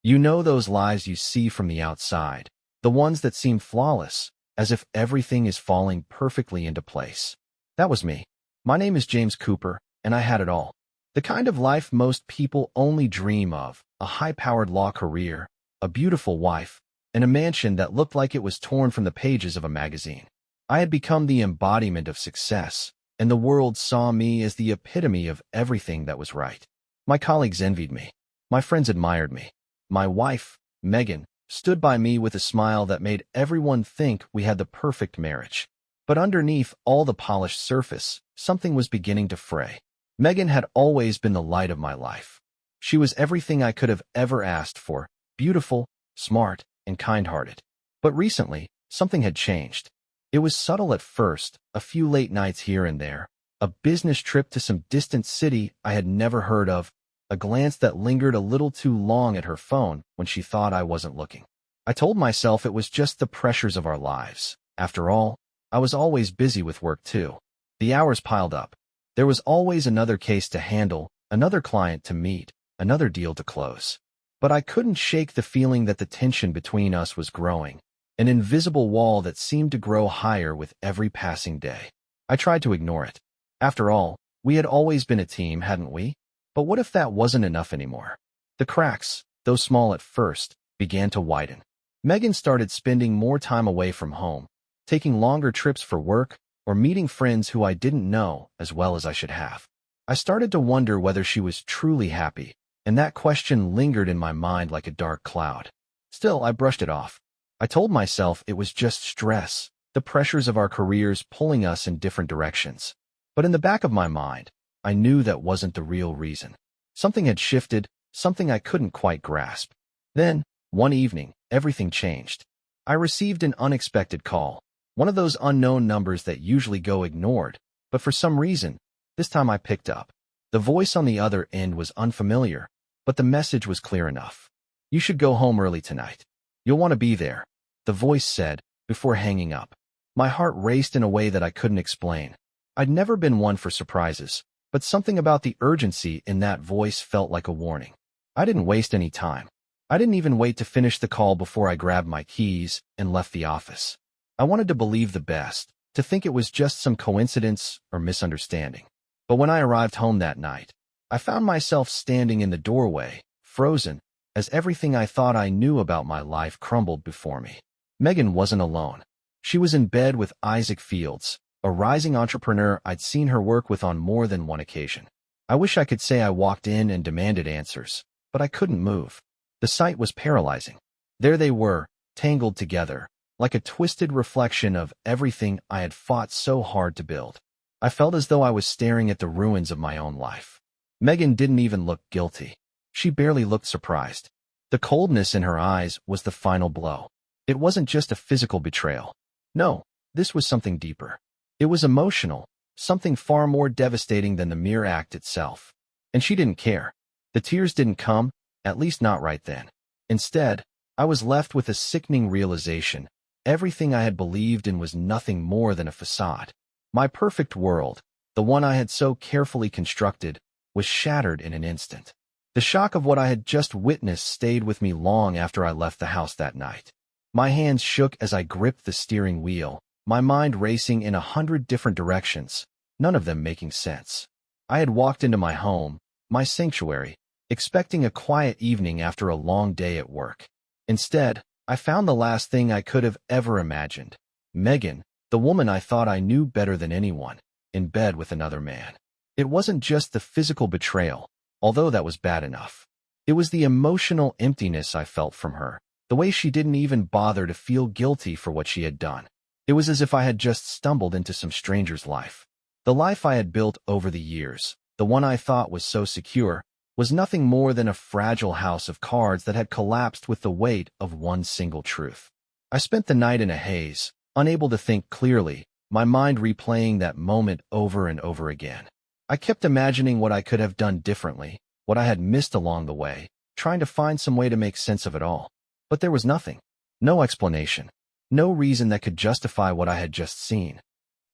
You know those lives you see from the outside, the ones that seem flawless, as if everything is falling perfectly into place. That was me. My name is James Cooper, and I had it all. The kind of life most people only dream of, a high-powered law career, a beautiful wife, and a mansion that looked like it was torn from the pages of a magazine. I had become the embodiment of success, and the world saw me as the epitome of everything that was right. My colleagues envied me. My friends admired me. My wife, Megan, stood by me with a smile that made everyone think we had the perfect marriage. But underneath all the polished surface, something was beginning to fray. Megan had always been the light of my life. She was everything I could have ever asked for, beautiful, smart, and kind-hearted. But recently, something had changed. It was subtle at first, a few late nights here and there, a business trip to some distant city I had never heard of, a glance that lingered a little too long at her phone when she thought I wasn't looking. I told myself it was just the pressures of our lives. After all, I was always busy with work too. The hours piled up. There was always another case to handle, another client to meet, another deal to close. But I couldn't shake the feeling that the tension between us was growing, an invisible wall that seemed to grow higher with every passing day. I tried to ignore it. After all, we had always been a team, hadn't we? But what if that wasn't enough anymore? The cracks, though small at first, began to widen. Megan started spending more time away from home, taking longer trips for work, or meeting friends who I didn't know as well as I should have. I started to wonder whether she was truly happy, and that question lingered in my mind like a dark cloud. Still, I brushed it off. I told myself it was just stress, the pressures of our careers pulling us in different directions. But in the back of my mind, I knew that wasn't the real reason. Something had shifted, something I couldn't quite grasp. Then, one evening, everything changed. I received an unexpected call, one of those unknown numbers that usually go ignored, but for some reason, this time I picked up. The voice on the other end was unfamiliar, but the message was clear enough. "You should go home early tonight. You'll want to be there," the voice said, before hanging up. My heart raced in a way that I couldn't explain. I'd never been one for surprises, but something about the urgency in that voice felt like a warning. I didn't waste any time. I didn't even wait to finish the call before I grabbed my keys and left the office. I wanted to believe the best, to think it was just some coincidence or misunderstanding. But when I arrived home that night, I found myself standing in the doorway, frozen, as everything I thought I knew about my life crumbled before me. Megan wasn't alone. She was in bed with Isaac Fields, a rising entrepreneur I'd seen her work with on more than one occasion. I wish I could say I walked in and demanded answers, but I couldn't move. The sight was paralyzing. There they were, tangled together, like a twisted reflection of everything I had fought so hard to build. I felt as though I was staring at the ruins of my own life. Megan didn't even look guilty. She barely looked surprised. The coldness in her eyes was the final blow. It wasn't just a physical betrayal. No, this was something deeper. It was emotional, something far more devastating than the mere act itself. And she didn't care. The tears didn't come, at least not right then. Instead, I was left with a sickening realization. Everything I had believed in was nothing more than a facade. My perfect world, the one I had so carefully constructed, was shattered in an instant. The shock of what I had just witnessed stayed with me long after I left the house that night. My hands shook as I gripped the steering wheel, my mind racing in 100 different directions, none of them making sense. I had walked into my home, my sanctuary, expecting a quiet evening after a long day at work. Instead, I found the last thing I could have ever imagined. Megan, the woman I thought I knew better than anyone, in bed with another man. It wasn't just the physical betrayal, although that was bad enough. It was the emotional emptiness I felt from her, the way she didn't even bother to feel guilty for what she had done. It was as if I had just stumbled into some stranger's life. The life I had built over the years, the one I thought was so secure, was nothing more than a fragile house of cards that had collapsed with the weight of one single truth. I spent the night in a haze, unable to think clearly, my mind replaying that moment over and over again. I kept imagining what I could have done differently, what I had missed along the way, trying to find some way to make sense of it all. But there was nothing. No explanation. No reason that could justify what I had just seen.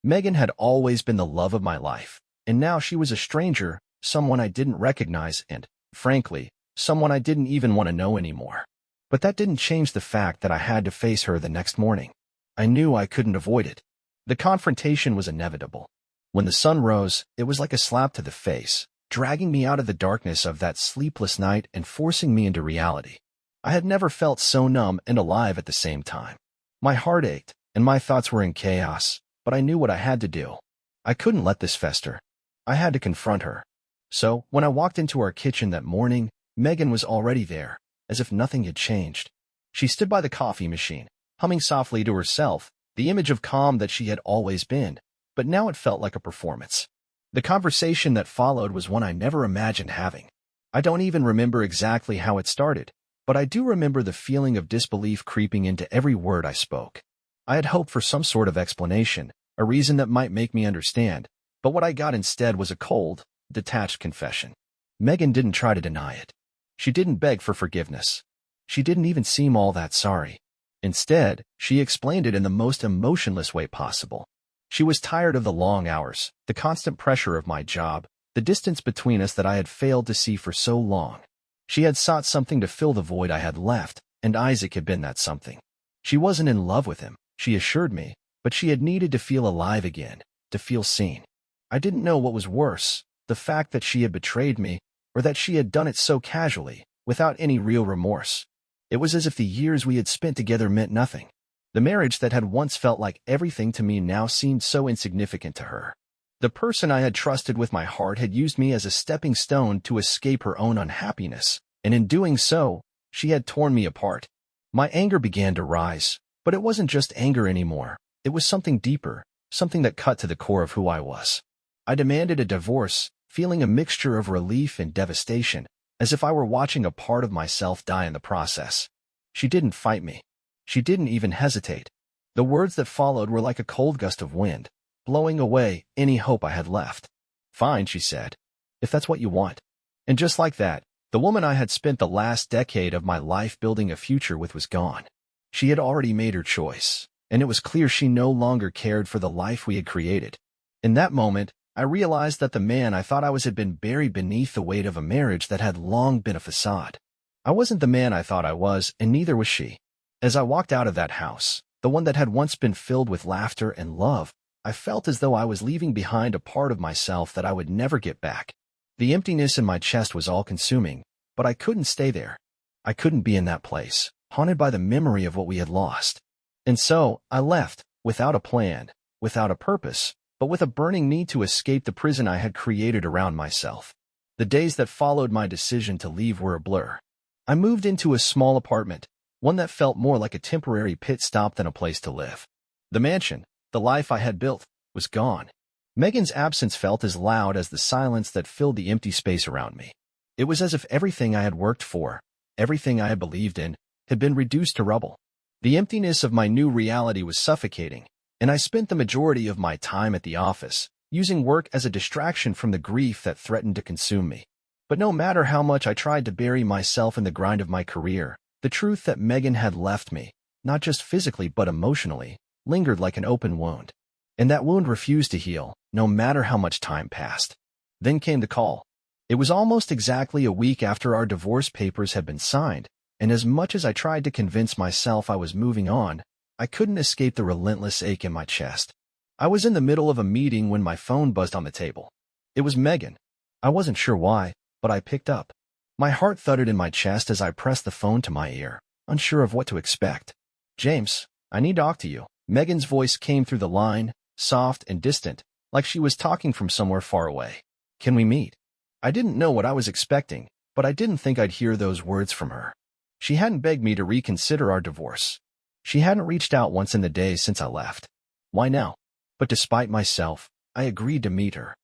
Megan had always been the love of my life, and now she was a stranger, someone I didn't recognize and, frankly, someone I didn't even want to know anymore. But that didn't change the fact that I had to face her the next morning. I knew I couldn't avoid it. The confrontation was inevitable. When the sun rose, it was like a slap to the face, dragging me out of the darkness of that sleepless night and forcing me into reality. I had never felt so numb and alive at the same time. My heart ached, and my thoughts were in chaos, but I knew what I had to do. I couldn't let this fester. I had to confront her. So, when I walked into our kitchen that morning, Megan was already there, as if nothing had changed. She stood by the coffee machine, humming softly to herself, the image of calm that she had always been, but now it felt like a performance. The conversation that followed was one I never imagined having. I don't even remember exactly how it started, but I do remember the feeling of disbelief creeping into every word I spoke. I had hoped for some sort of explanation, a reason that might make me understand, but what I got instead was a cold, detached confession. Megan didn't try to deny it. She didn't beg for forgiveness. She didn't even seem all that sorry. Instead, she explained it in the most emotionless way possible. She was tired of the long hours, the constant pressure of my job, the distance between us that I had failed to see for so long. She had sought something to fill the void I had left, and Isaac had been that something. She wasn't in love with him, she assured me, but she had needed to feel alive again, to feel seen. I didn't know what was worse, the fact that she had betrayed me, or that she had done it so casually, without any real remorse. It was as if the years we had spent together meant nothing. The marriage that had once felt like everything to me now seemed so insignificant to her. The person I had trusted with my heart had used me as a stepping stone to escape her own unhappiness, and in doing so, she had torn me apart. My anger began to rise, but it wasn't just anger anymore. It was something deeper, something that cut to the core of who I was. I demanded a divorce, feeling a mixture of relief and devastation, as if I were watching a part of myself die in the process. She didn't fight me. She didn't even hesitate. The words that followed were like a cold gust of wind, blowing away any hope I had left. "Fine," she said, "if that's what you want." And just like that, the woman I had spent the last decade of my life building a future with was gone. She had already made her choice, and it was clear she no longer cared for the life we had created. In that moment, I realized that the man I thought I was had been buried beneath the weight of a marriage that had long been a facade. I wasn't the man I thought I was, and neither was she. As I walked out of that house, the one that had once been filled with laughter and love, I felt as though I was leaving behind a part of myself that I would never get back. The emptiness in my chest was all-consuming, but I couldn't stay there. I couldn't be in that place, haunted by the memory of what we had lost. And so, I left, without a plan, without a purpose, but with a burning need to escape the prison I had created around myself. The days that followed my decision to leave were a blur. I moved into a small apartment, one that felt more like a temporary pit stop than a place to live. The mansion, the life I had built, was gone. Megan's absence felt as loud as the silence that filled the empty space around me. It was as if everything I had worked for, everything I had believed in, had been reduced to rubble. The emptiness of my new reality was suffocating, and I spent the majority of my time at the office, using work as a distraction from the grief that threatened to consume me. But no matter how much I tried to bury myself in the grind of my career, the truth that Megan had left me, not just physically but emotionally, lingered like an open wound. And that wound refused to heal, no matter how much time passed. Then came the call. It was almost exactly a week after our divorce papers had been signed, and as much as I tried to convince myself I was moving on, I couldn't escape the relentless ache in my chest. I was in the middle of a meeting when my phone buzzed on the table. It was Megan. I wasn't sure why, but I picked up. My heart thudded in my chest as I pressed the phone to my ear, unsure of what to expect. "James, I need to talk to you." Megan's voice came through the line, soft and distant, like she was talking from somewhere far away. "Can we meet?" I didn't know what I was expecting, but I didn't think I'd hear those words from her. She hadn't begged me to reconsider our divorce. She hadn't reached out once in the days since I left. Why now? But despite myself, I agreed to meet her.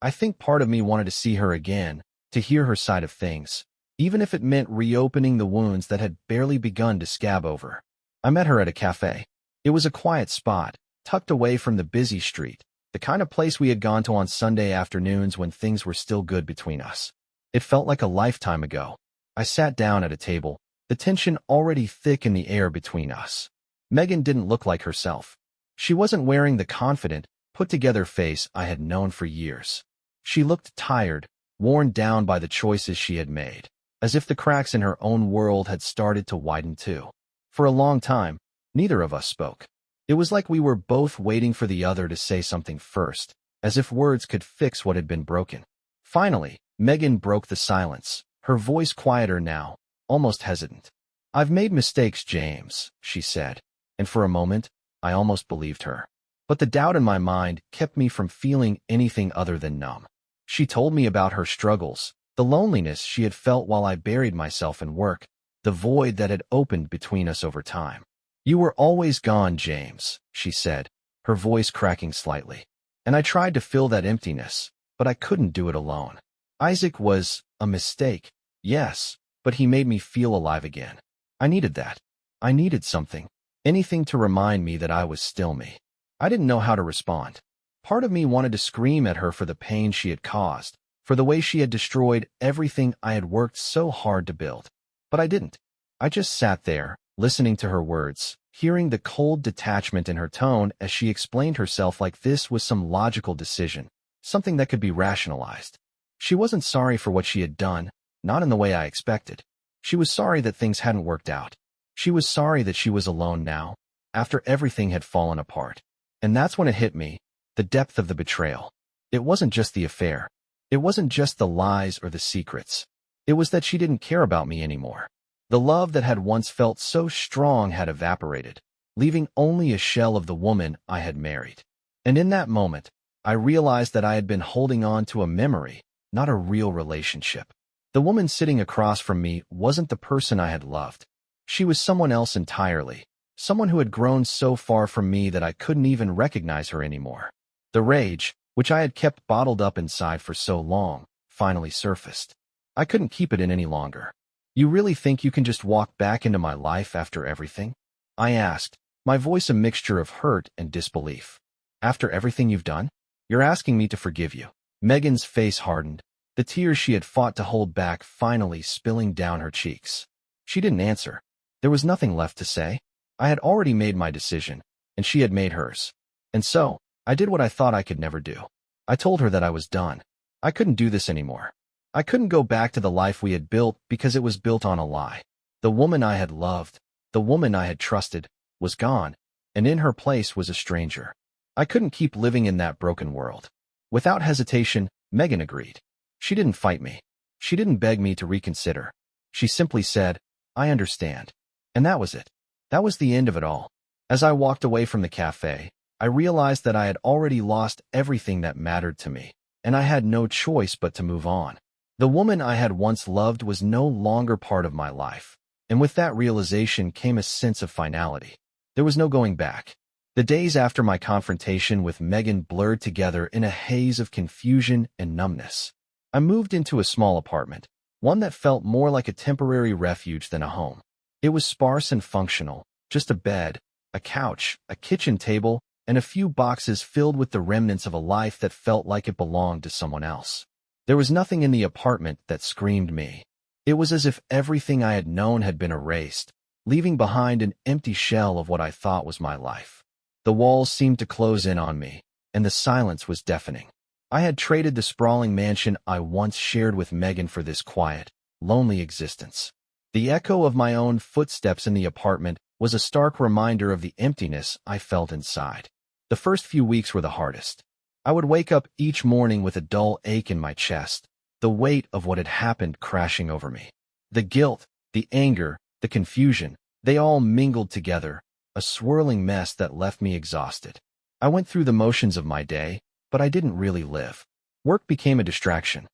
I think part of me wanted to see her again, to hear her side of things, even if it meant reopening the wounds that had barely begun to scab over. I met her at a cafe. It was a quiet spot, tucked away from the busy street, the kind of place we had gone to on Sunday afternoons when things were still good between us. It felt like a lifetime ago. I sat down at a table, the tension already thick in the air between us. Megan didn't look like herself. She wasn't wearing the confident, put-together face I had known for years. She looked tired, worn down by the choices she had made. as if the cracks in her own world had started to widen too. For a long time, neither of us spoke. It was like we were both waiting for the other to say something first, as if words could fix what had been broken. Finally, Megan broke the silence, her voice quieter now, almost hesitant. "I've made mistakes, James," she said, and for a moment, I almost believed her. But the doubt in my mind kept me from feeling anything other than numb. She told me about her struggles, the loneliness she had felt while I buried myself in work, the void that had opened between us over time. "You were always gone, James," she said, her voice cracking slightly. "And I tried to fill that emptiness, but I couldn't do it alone. Isaac was a mistake, yes, but he made me feel alive again. I needed that. I needed something, anything to remind me that I was still me." I didn't know how to respond. Part of me wanted to scream at her for the pain she had caused, for the way she had destroyed everything I had worked so hard to build. But I didn't. I just sat there, listening to her words, hearing the cold detachment in her tone as she explained herself like this was some logical decision, something that could be rationalized. She wasn't sorry for what she had done, not in the way I expected. She was sorry that things hadn't worked out. She was sorry that she was alone now, after everything had fallen apart. And that's when it hit me, the depth of the betrayal. It wasn't just the affair. It wasn't just the lies or the secrets. It was that she didn't care about me anymore. The love that had once felt so strong had evaporated, leaving only a shell of the woman I had married. And in that moment, I realized that I had been holding on to a memory, not a real relationship. The woman sitting across from me wasn't the person I had loved. She was someone else entirely. Someone who had grown so far from me that I couldn't even recognize her anymore. The rage, which I had kept bottled up inside for so long, finally surfaced. I couldn't keep it in any longer. "You really think you can just walk back into my life after everything?" I asked, my voice a mixture of hurt and disbelief. "After everything you've done? You're asking me to forgive you." Megan's face hardened, the tears she had fought to hold back finally spilling down her cheeks. She didn't answer. There was nothing left to say. I had already made my decision, and she had made hers. And so, I did what I thought I could never do. I told her that I was done. I couldn't do this anymore. I couldn't go back to the life we had built because it was built on a lie. The woman I had loved, the woman I had trusted, was gone, and in her place was a stranger. I couldn't keep living in that broken world. Without hesitation, Megan agreed. She didn't fight me. She didn't beg me to reconsider. She simply said, "I understand." And that was it. That was the end of it all. As I walked away from the cafe, I realized that I had already lost everything that mattered to me, and I had no choice but to move on. The woman I had once loved was no longer part of my life, and with that realization came a sense of finality. There was no going back. The days after my confrontation with Megan blurred together in a haze of confusion and numbness. I moved into a small apartment, one that felt more like a temporary refuge than a home. It was sparse and functional, just a bed, a couch, a kitchen table, and a few boxes filled with the remnants of a life that felt like it belonged to someone else. There was nothing in the apartment that screamed me. It was as if everything I had known had been erased, leaving behind an empty shell of what I thought was my life. The walls seemed to close in on me, and the silence was deafening. I had traded the sprawling mansion I once shared with Megan for this quiet, lonely existence. The echo of my own footsteps in the apartment was a stark reminder of the emptiness I felt inside. The first few weeks were the hardest. I would wake up each morning with a dull ache in my chest, the weight of what had happened crashing over me. The guilt, the anger, the confusion, they all mingled together, a swirling mess that left me exhausted. I went through the motions of my day, but I didn't really live. Work became a distraction.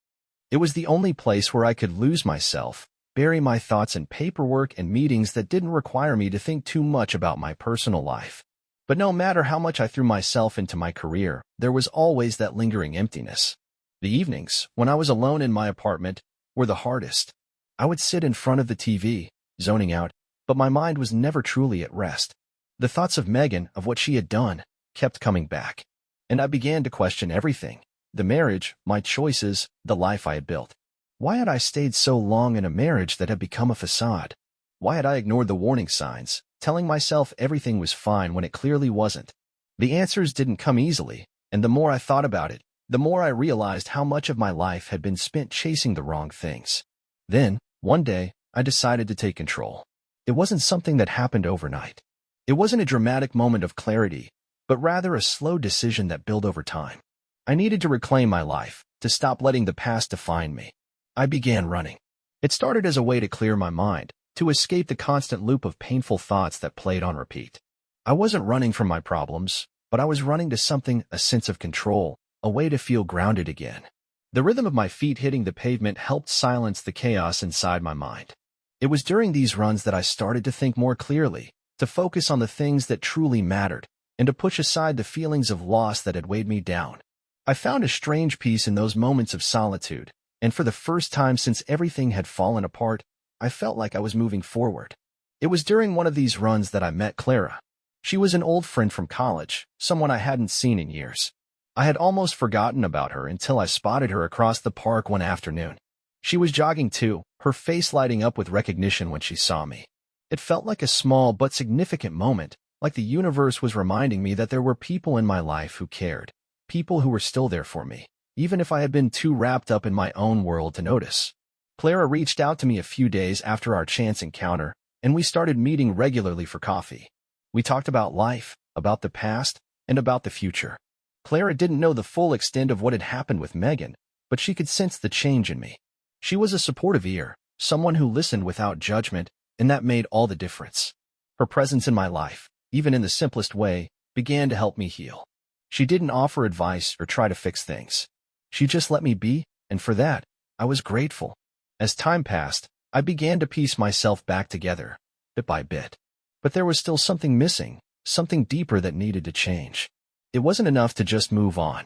It was the only place where I could lose myself, bury my thoughts in paperwork and meetings that didn't require me to think too much about my personal life. But no matter how much I threw myself into my career, there was always that lingering emptiness. The evenings, when I was alone in my apartment, were the hardest. I would sit in front of the TV, zoning out, but my mind was never truly at rest. The thoughts of Megan, of what she had done, kept coming back. And I began to question everything: the marriage, my choices, the life I had built. Why had I stayed so long in a marriage that had become a facade? Why had I ignored the warning signs, telling myself everything was fine when it clearly wasn't? The answers didn't come easily, and the more I thought about it, the more I realized how much of my life had been spent chasing the wrong things. Then, One day, I decided to take control. It wasn't something that happened overnight. It wasn't a dramatic moment of clarity, but rather a slow decision that built over time. I needed to reclaim my life, to stop letting the past define me. I began running. It started as a way to clear my mind, to escape the constant loop of painful thoughts that played on repeat. I wasn't running from my problems, but I was running to something, a sense of control, a way to feel grounded again. The rhythm of my feet hitting the pavement helped silence the chaos inside my mind. It was during these runs that I started to think more clearly, to focus on the things that truly mattered, and to push aside the feelings of loss that had weighed me down. I found a strange peace in those moments of solitude, and for the first time since everything had fallen apart, I felt like I was moving forward. It was during one of these runs that I met Clara. She was an old friend from college, someone I hadn't seen in years. I had almost forgotten about her until I spotted her across the park one afternoon. She was jogging too, her face lighting up with recognition when she saw me. It felt like a small but significant moment, like the universe was reminding me that there were people in my life who cared, people who were still there for me, even if I had been too wrapped up in my own world to notice. Clara reached out to me a few days after our chance encounter, and we started meeting regularly for coffee. We talked about life, about the past, and about the future. Clara didn't know the full extent of what had happened with Megan, but she could sense the change in me. She was a supportive ear, someone who listened without judgment, and that made all the difference. Her presence in my life, even in the simplest way, began to help me heal. She didn't offer advice or try to fix things. She just let me be, and for that, I was grateful. As time passed, I began to piece myself back together, bit by bit. But there was still something missing, something deeper that needed to change. It wasn't enough to just move on.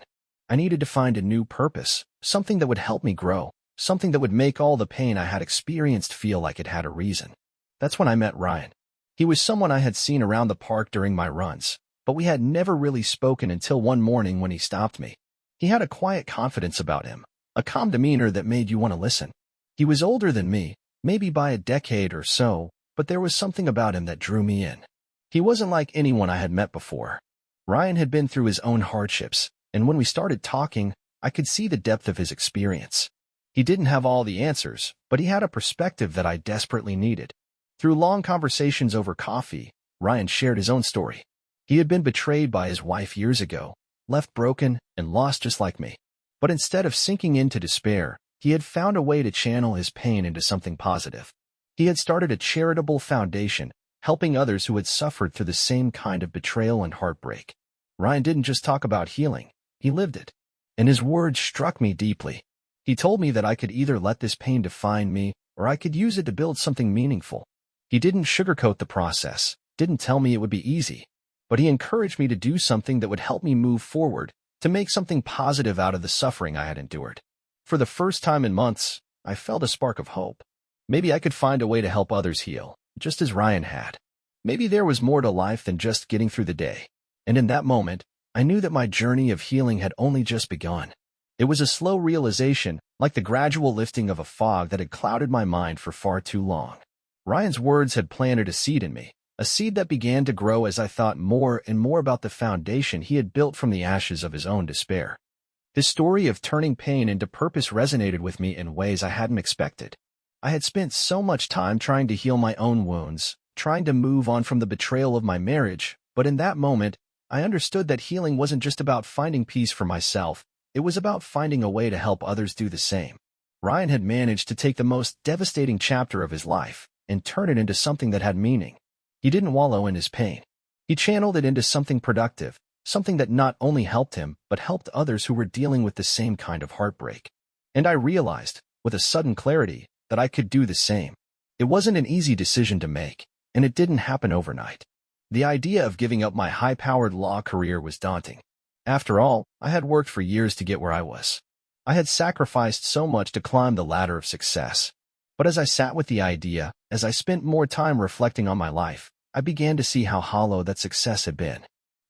I needed to find a new purpose, something that would help me grow, something that would make all the pain I had experienced feel like it had a reason. That's when I met Ryan. He was someone I had seen around the park during my runs, but we had never really spoken until one morning when he stopped me. He had a quiet confidence about him, a calm demeanor that made you want to listen. He was older than me, maybe by a decade or so, but there was something about him that drew me in. He wasn't like anyone I had met before. Ryan had been through his own hardships, and when we started talking, I could see the depth of his experience. He didn't have all the answers, but he had a perspective that I desperately needed. Through long conversations over coffee, Ryan shared his own story. He had been betrayed by his wife years ago, left broken and lost just like me. But instead of sinking into despair, he had found a way to channel his pain into something positive. He had started a charitable foundation, helping others who had suffered through the same kind of betrayal and heartbreak. Ryan didn't just talk about healing, he lived it. And his words struck me deeply. He told me that I could either let this pain define me, or I could use it to build something meaningful. He didn't sugarcoat the process, didn't tell me it would be easy, but he encouraged me to do something that would help me move forward, to make something positive out of the suffering I had endured. For the first time in months, I felt a spark of hope. Maybe I could find a way to help others heal, just as Ryan had. Maybe there was more to life than just getting through the day. And in that moment, I knew that my journey of healing had only just begun. It was a slow realization, like the gradual lifting of a fog that had clouded my mind for far too long. Ryan's words had planted a seed in me, a seed that began to grow as I thought more and more about the foundation he had built from the ashes of his own despair. His story of turning pain into purpose resonated with me in ways I hadn't expected. I had spent so much time trying to heal my own wounds, trying to move on from the betrayal of my marriage, but in that moment, I understood that healing wasn't just about finding peace for myself, it was about finding a way to help others do the same. Ryan had managed to take the most devastating chapter of his life and turn it into something that had meaning. He didn't wallow in his pain. He channeled it into something productive, something that not only helped him, but helped others who were dealing with the same kind of heartbreak. And I realized, with a sudden clarity, that I could do the same. It wasn't an easy decision to make, and it didn't happen overnight. The idea of giving up my high-powered law career was daunting. After all, I had worked for years to get where I was. I had sacrificed so much to climb the ladder of success. But as I sat with the idea, as I spent more time reflecting on my life, I began to see how hollow that success had been.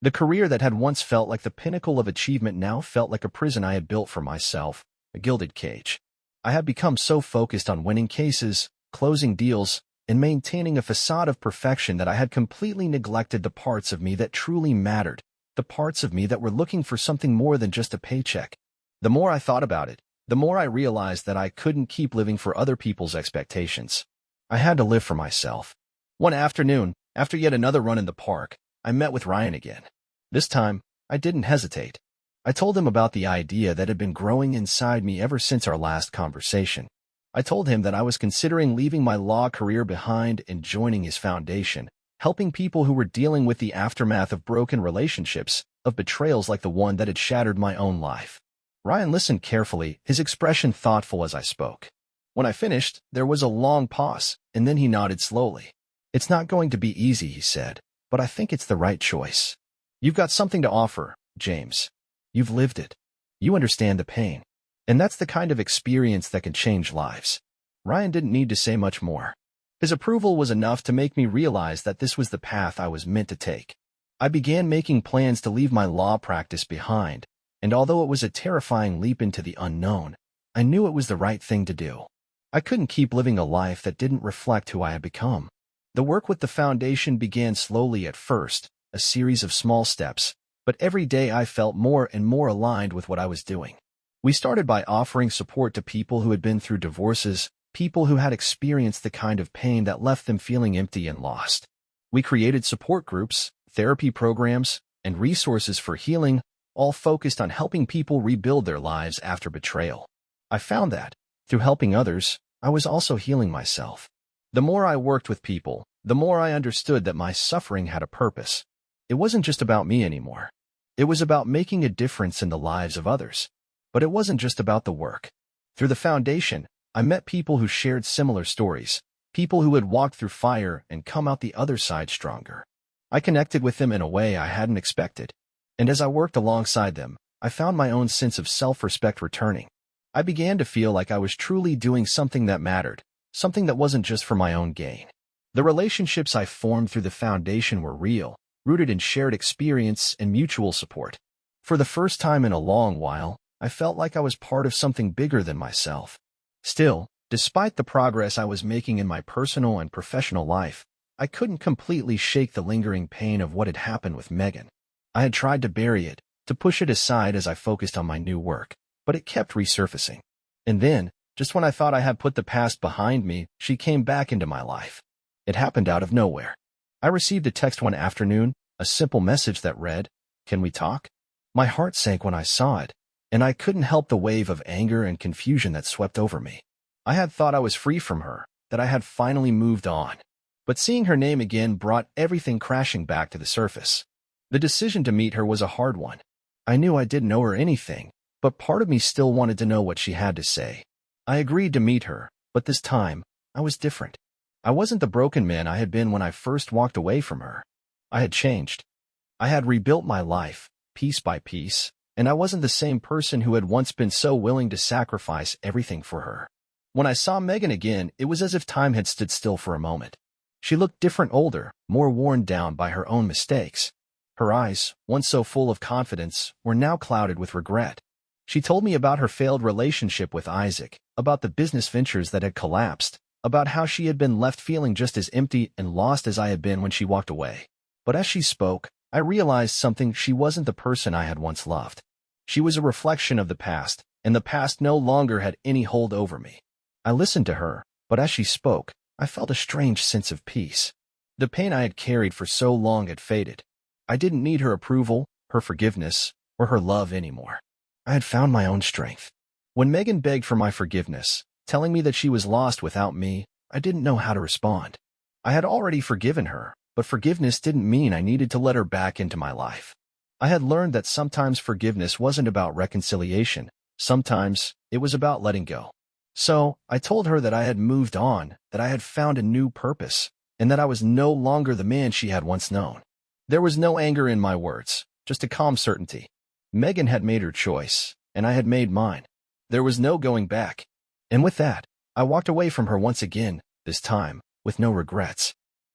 The career that had once felt like the pinnacle of achievement now felt like a prison I had built for myself, a gilded cage. I had become so focused on winning cases, closing deals, and maintaining a facade of perfection that I had completely neglected the parts of me that truly mattered, the parts of me that were looking for something more than just a paycheck. The more I thought about it, the more I realized that I couldn't keep living for other people's expectations. I had to live for myself. One afternoon, after yet another run in the park, I met with Ryan again. This time, I didn't hesitate. I told him about the idea that had been growing inside me ever since our last conversation. I told him that I was considering leaving my law career behind and joining his foundation, helping people who were dealing with the aftermath of broken relationships, of betrayals like the one that had shattered my own life. Ryan listened carefully, his expression thoughtful as I spoke. When I finished, there was a long pause, and then he nodded slowly. "It's not going to be easy," he said, "but I think it's the right choice. You've got something to offer, James. You've lived it. You understand the pain. And that's the kind of experience that can change lives." Ryan didn't need to say much more. His approval was enough to make me realize that this was the path I was meant to take. I began making plans to leave my law practice behind, and although it was a terrifying leap into the unknown, I knew it was the right thing to do. I couldn't keep living a life that didn't reflect who I had become. The work with the foundation began slowly at first, a series of small steps, but every day I felt more and more aligned with what I was doing. We started by offering support to people who had been through divorces, people who had experienced the kind of pain that left them feeling empty and lost. We created support groups, therapy programs, and resources for healing, all focused on helping people rebuild their lives after betrayal. I found that, through helping others, I was also healing myself. The more I worked with people, the more I understood that my suffering had a purpose. It wasn't just about me anymore. It was about making a difference in the lives of others. But it wasn't just about the work. Through the foundation, I met people who shared similar stories, people who had walked through fire and come out the other side stronger. I connected with them in a way I hadn't expected. And as I worked alongside them, I found my own sense of self-respect returning. I began to feel like I was truly doing something that mattered, something that wasn't just for my own gain. The relationships I formed through the foundation were real, rooted in shared experience and mutual support. For the first time in a long while, I felt like I was part of something bigger than myself. Still, despite the progress I was making in my personal and professional life, I couldn't completely shake the lingering pain of what had happened with Megan. I had tried to bury it, to push it aside as I focused on my new work, but it kept resurfacing. And then, just when I thought I had put the past behind me, she came back into my life. It happened out of nowhere. I received a text one afternoon, a simple message that read, "Can we talk?" My heart sank when I saw it, and I couldn't help the wave of anger and confusion that swept over me. I had thought I was free from her, that I had finally moved on. But seeing her name again brought everything crashing back to the surface. The decision to meet her was a hard one. I knew I didn't owe her anything, but part of me still wanted to know what she had to say. I agreed to meet her, but this time, I was different. I wasn't the broken man I had been when I first walked away from her. I had changed. I had rebuilt my life, piece by piece, and I wasn't the same person who had once been so willing to sacrifice everything for her. When I saw Megan again, it was as if time had stood still for a moment. She looked different, older, more worn down by her own mistakes. Her eyes, once so full of confidence, were now clouded with regret. She told me about her failed relationship with Isaac, about the business ventures that had collapsed, about how she had been left feeling just as empty and lost as I had been when she walked away. But as she spoke, I realized something: she wasn't the person I had once loved. She was a reflection of the past, and the past no longer had any hold over me. I listened to her, but as she spoke, I felt a strange sense of peace. The pain I had carried for so long had faded. I didn't need her approval, her forgiveness, or her love anymore. I had found my own strength. When Megan begged for my forgiveness, telling me that she was lost without me, I didn't know how to respond. I had already forgiven her, but forgiveness didn't mean I needed to let her back into my life. I had learned that sometimes forgiveness wasn't about reconciliation. Sometimes it was about letting go. So I told her that I had moved on, that I had found a new purpose, and that I was no longer the man she had once known. There was no anger in my words, just a calm certainty. Megan had made her choice, and I had made mine. There was no going back. And with that, I walked away from her once again, this time with no regrets.